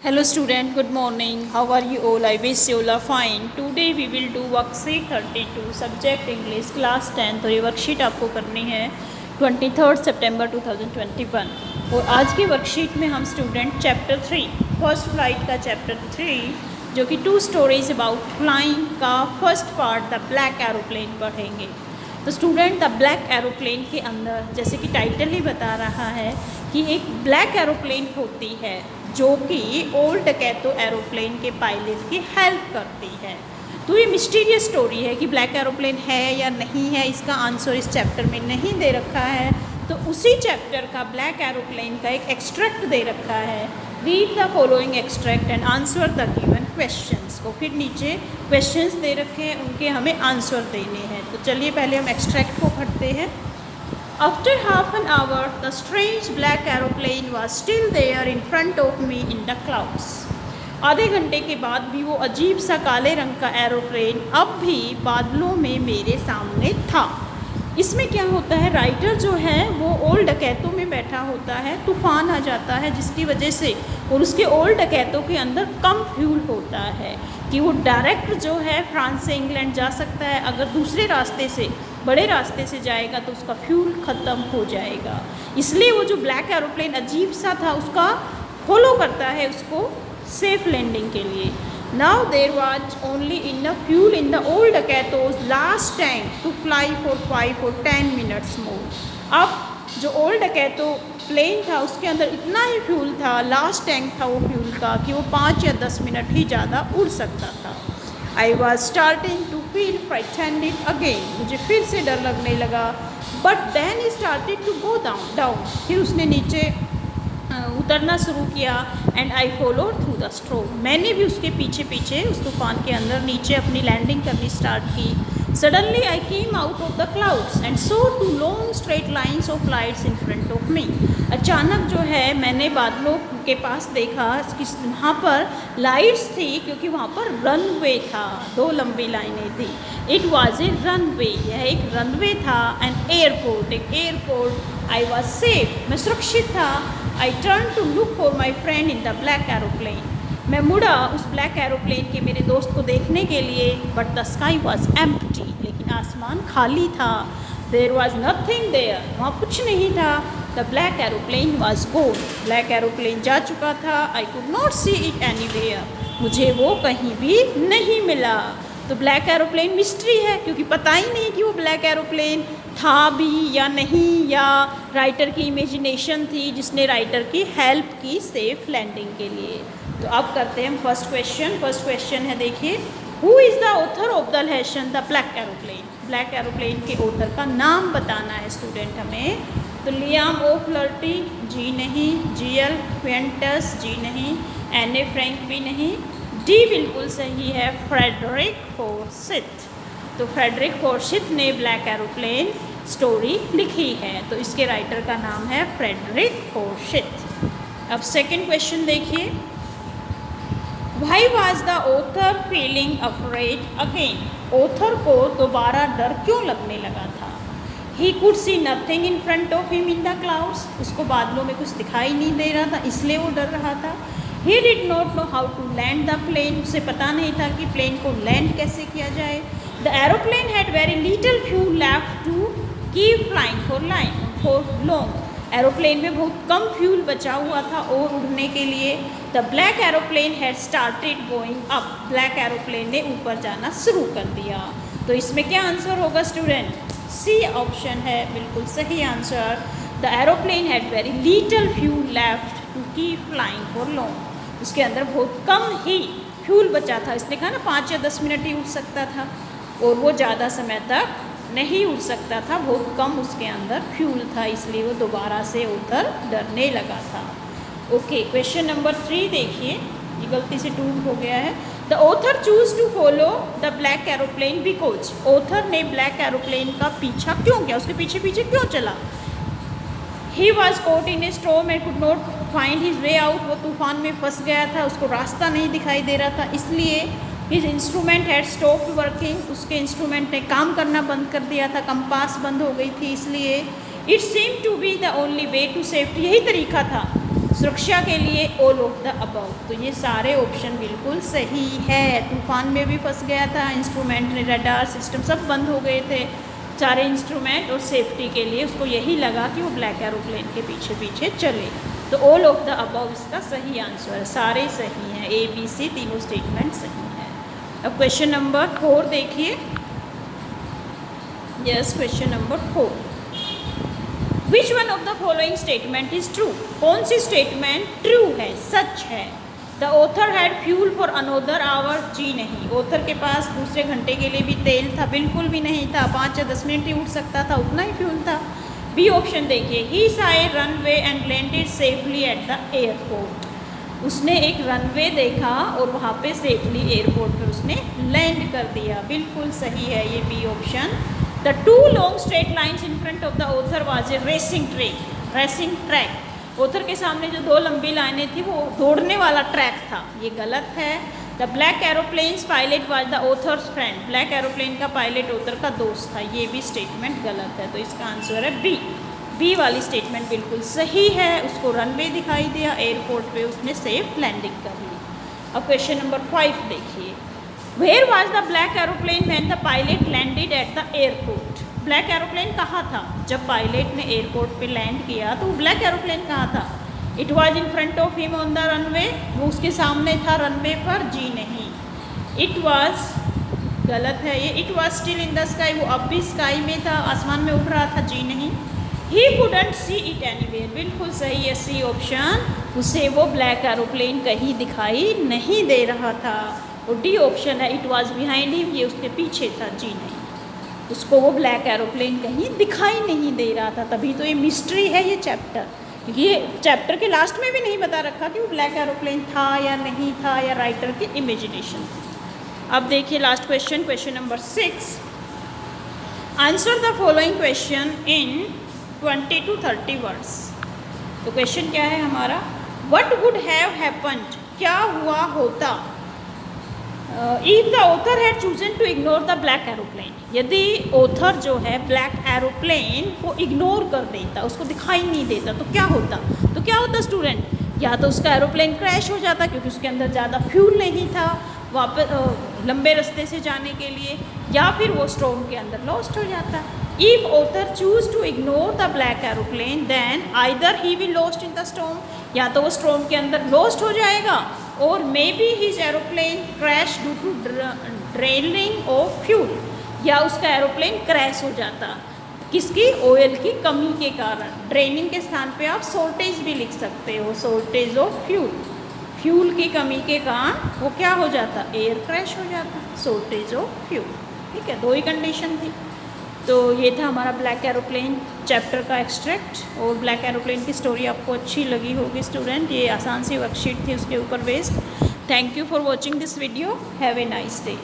Hello student, good morning. How are you all? I wish you all are fine. Today we will do worksheet 32 subject English class 10. तो ये worksheet आपको करनी है 23 सितंबर 2021 और आज की वर्कशीट में हम स्टूडेंट चैप्टर 3 फर्स्ट फ्लाइट का चैप्टर 3 जो कि 2 स्टोरीज अबाउट फ्लाइंग का first part the black aeroplane पढ़ेंगे। तो स्टूडेंट द ब्लैक एरोप्लेन के अंदर जैसे कि टाइटल ही बता रहा है कि एक ब्लैक एरोप्लेन होती है जो कि ओल्ड डकैतो एरोप्लेन के पायलट की हेल्प करती है। तो ये मिस्टीरियस स्टोरी है कि ब्लैक एरोप्लेन है या नहीं है, इसका आंसर इस चैप्टर में नहीं दे रखा है। तो उसी चैप्टर का ब्लैक एरोप्लेन का एक एक्सट्रैक्ट दे रखा है। Read the following extract and answer the given questions को। फिर नीचे क्वेश्चंस दे रखे हैं, उनके हमें आंसर देने हैं। तो चलिए पहले हम एक्सट्रैक्ट को पढ़ते हैं। After half an hour, the strange black aeroplane was still there in front of me in the clouds. आधे घंटे के बाद भी वो अजीब सा काले रंग का एरोप्लेन अब भी बादलों में मेरे सामने था। इसमें क्या होता है, राइटर जो है वो ओल्ड डकैतों में बैठा होता है, तूफान आ जाता है जिसकी वजह से और उसके ओल्ड डकैतों के अंदर कम फ्यूल होता है कि वो डायरेक्ट जो है फ्रांस से इंग्लैंड जा सकता है। अगर दूसरे रास्ते से, बड़े रास्ते से जाएगा तो उसका फ्यूल ख़त्म हो जाएगा। इसलिए वो जो ब्लैक एरोप्लेन अजीब सा था उसका फॉलो करता है उसको सेफ लैंडिंग के लिए। Now there was only enough fuel in the old Dakota's last tank to fly for 5 or 10 minutes more. अब जो ओल्ड डकैतो प्लेन था उसके अंदर इतना ही फ्यूल था, लास्ट टैंक था वो फ्यूल का, कि वो 5 या 10 मिनट ही ज़्यादा उड़ सकता था। I was starting to feel frightened again, मुझे फिर से डर लगने लगा। But then he started to go down, फिर उसने नीचे उतरना शुरू किया। And I followed through the storm, मैंने भी उसके पीछे पीछे उस तूफान के अंदर नीचे अपनी लैंडिंग करनी स्टार्ट की। Suddenly I came out of the clouds and so 2 long straight lines of lights in front of me. अचानक जो है मैंने बादलों के पास देखा कि वहाँ पर लाइट्स थी, क्योंकि वहाँ पर रनवे था, 2 लंबी लाइनें थी। इट वॉज ए रनवे, यह एक रनवे था। एंड एयरपोर्ट, एक एयरपोर्ट। आई वॉज सेफ, मैं सुरक्षित था। I turn to look for my friend in the black aeroplane, मैं मुड़ा उस ब्लैक एरोप्लेन के मेरे दोस्त को देखने के लिए। But the sky was empty, लेकिन आसमान खाली था। देर वॉज नथिंग देयर, वहाँ कुछ नहीं था। The black aeroplane was gone, black aeroplane जा चुका था। I could not see it anywhere, मुझे वो कहीं भी नहीं मिला। तो ब्लैक एरोप्लेन मिस्ट्री है, क्योंकि पता ही नहीं कि वो ब्लैक एरोप्लेन था भी या नहीं, या राइटर की इमेजिनेशन थी जिसने राइटर की हेल्प की सेफ लैंडिंग के लिए। तो अब करते हैं फर्स्ट क्वेश्चन। फर्स्ट क्वेश्चन है, देखिए, who is the author of the lesson the black aeroplane. Black aeroplane के ऑथर का नाम बताना है स्टूडेंट हमें। तो लियाम ओ फ्लर्टी, जी नहीं। जीएल क्वेंटस, जी नहीं। एने फ्रैंक भी नहीं। डी बिल्कुल सही है, फ्रेडरिक फॉर्सिथ। तो फ्रेडरिक फॉर्सिथ ने ब्लैक एरोप्लेन स्टोरी लिखी है, तो इसके राइटर का नाम है फ्रेडरिक फॉर्सिथ। अब सेकंड क्वेश्चन देखिए, Why was the author feeling afraid again? Author को दोबारा डर क्यों लगने लगा था? He could see nothing in front of him in the clouds. उसको बादलों में कुछ दिखाई नहीं दे रहा था, इसलिए वो डर रहा था। He did not know how to land the plane. उसे पता नहीं था कि प्लेन को लैंड कैसे किया जाए। The aeroplane had very little fuel left to keep flying for long. Aeroplane में बहुत कम फ्यूल बचा हुआ था और उड़ने के लिए। The black aeroplane had started going up, black aeroplane ने ऊपर जाना शुरू कर दिया। तो इसमें क्या आंसर होगा स्टूडेंट? सी ऑप्शन है बिल्कुल सही answer. The aeroplane had very little fuel left to keep flying for long, उसके अंदर बहुत कम ही फ्यूल बचा था। इसने कहा ना 5 या 10 मिनट ही उड़ सकता था, और वो ज़्यादा समय तक नहीं उड़ सकता था, बहुत कम उसके अंदर फ्यूल था, इसलिए वो दोबारा से उधर डरने लगा था। ओके, क्वेश्चन नंबर 3 देखिए, ये गलती से 2 हो गया है। The author choose to follow the black aeroplane because, author ने ब्लैक एरोप्लेन का पीछा क्यों किया, उसके पीछे पीछे क्यों चला? He was caught in a storm and could not find his way out, वो तूफान में फंस गया था, उसको रास्ता नहीं दिखाई दे रहा था, इसलिए his instrument had stopped working, उसके इंस्ट्रूमेंट ने काम करना बंद कर दिया था, कंपास बंद हो गई थी, इसलिए it seem to be the only way to safety, यही तरीका था सुरक्षा के लिए ऑल ऑफ द अबव। तो ये सारे ऑप्शन बिल्कुल सही है। तूफान में भी फंस गया था, इंस्ट्रूमेंट रडार सिस्टम सब बंद हो गए थे, सारे इंस्ट्रूमेंट, और सेफ्टी के लिए उसको यही लगा कि वो ब्लैक एरोप्लेन के पीछे पीछे चले। तो ऑल ऑफ द अबव इसका सही आंसर है, सारे सही हैं, ए बी सी तीनों स्टेटमेंट सही हैं। अब क्वेश्चन नंबर 4 देखिए। Yes, question number 4, which one of the following statement is true? कौन सी स्टेटमेंट ट्रू है, सच है? The author had fuel for another hour, जी नहीं, ऑथर के पास दूसरे घंटे के लिए भी तेल था, बिल्कुल भी नहीं था, 5 या 10 मिनट ही उठ सकता था, उतना ही फ्यूल था। बी ऑप्शन देखिए, ही saw a runway and landed safely at the airport, उसने एक रनवे देखा और वहाँ पे सेफली एयरपोर्ट पे उसने लैंड कर दिया, बिल्कुल सही है ये B option. The 2 long straight lines in front of the author was a racing track, author के सामने जो 2 लंबी लाइनें थी वो दौड़ने वाला ट्रैक था, ये गलत है। The black aeroplanes pilot was the author's friend, black aeroplane का पायलट ऑथर का दोस्त था, ये भी स्टेटमेंट गलत है। तो इसका आंसर है बी वाली स्टेटमेंट बिल्कुल सही है, उसको रनवे दिखाई दिया, एयरपोर्ट पे उसने सेफ लैंडिंग कर ली। अब क्वेश्चन नंबर 5 देखिए, where was the black aeroplane when the pilot landed at the airport? Black aeroplane कहाँ था जब पायलट ने एयरपोर्ट पे लैंड किया? तो ब्लैक एरोप्लेन कहाँ था? It was in front of him on the runway, वो उसके सामने था रनवे पर, जी नहीं। इट वॉज, गलत है ये, it was still in the sky, वो अब भी स्काई में था, आसमान में उड़ रहा था, जी नहीं। He couldn't see it anywhere, बिल्कुल सही है सी ऑप्शन, उसे वो ब्लैक एरोप्लेन कहीं दिखाई नहीं दे रहा था। और डी ऑप्शन है, इट वॉज बिहाइंड हिम, ये उसके पीछे था, जी नहीं, उसको वो ब्लैक एरोप्लेन कहीं दिखाई नहीं दे रहा था। तभी तो ये मिस्ट्री है ये चैप्टर, क्योंकि ये चैप्टर के लास्ट में भी नहीं बता रखा कि वो ब्लैक एरोप्लेन था या नहीं था, या राइटर की इमेजिनेशन थी। अब देखिए last question, question number 6, answer the following question in 20 to 30 words. तो क्वेश्चन क्या है हमारा, वट वुड हैव हैपन्ड, क्या हुआ होता, if the author had chosen to ignore the black aeroplane, यदि ऑथर जो है ब्लैक एरोप्लेन को इग्नोर कर देता, उसको दिखाई नहीं देता, तो क्या होता? तो क्या होता स्टूडेंट, या तो उसका एरोप्लेन क्रैश हो जाता क्योंकि उसके अंदर ज़्यादा फ्यूल नहीं था वापस लंबे रास्ते से जाने के लिए, या फिर वो स्टॉर्म के अंदर लॉस्ट हो जाता। If author choose to ignore the black aeroplane then either he will lost in the storm, या तो वो स्टॉर्म के अंदर लॉस्ट हो जाएगा, और maybe his aeroplane crash due to draining of fuel, या उसका एरोप्लेन क्रैश हो जाता, किसकी? ऑयल की कमी के कारण। ड्रेनिंग के स्थान पे आप शॉर्टेज भी लिख सकते हो, शॉर्टेज ऑफ फ्यूल, फ्यूल की कमी के कारण वो क्या हो जाता? एयर क्रैश हो जाता, शॉर्टेज ऑफ फ्यूल। ठीक है, 2 ही कंडीशन थी। तो ये था हमारा ब्लैक एरोप्लेन चैप्टर का एक्सट्रैक्ट, और ब्लैक एरोप्लेन की स्टोरी आपको अच्छी लगी होगी स्टूडेंट, ये आसान सी वर्कशीट थी उसके ऊपर based. Thank you for watching this video, have a nice day.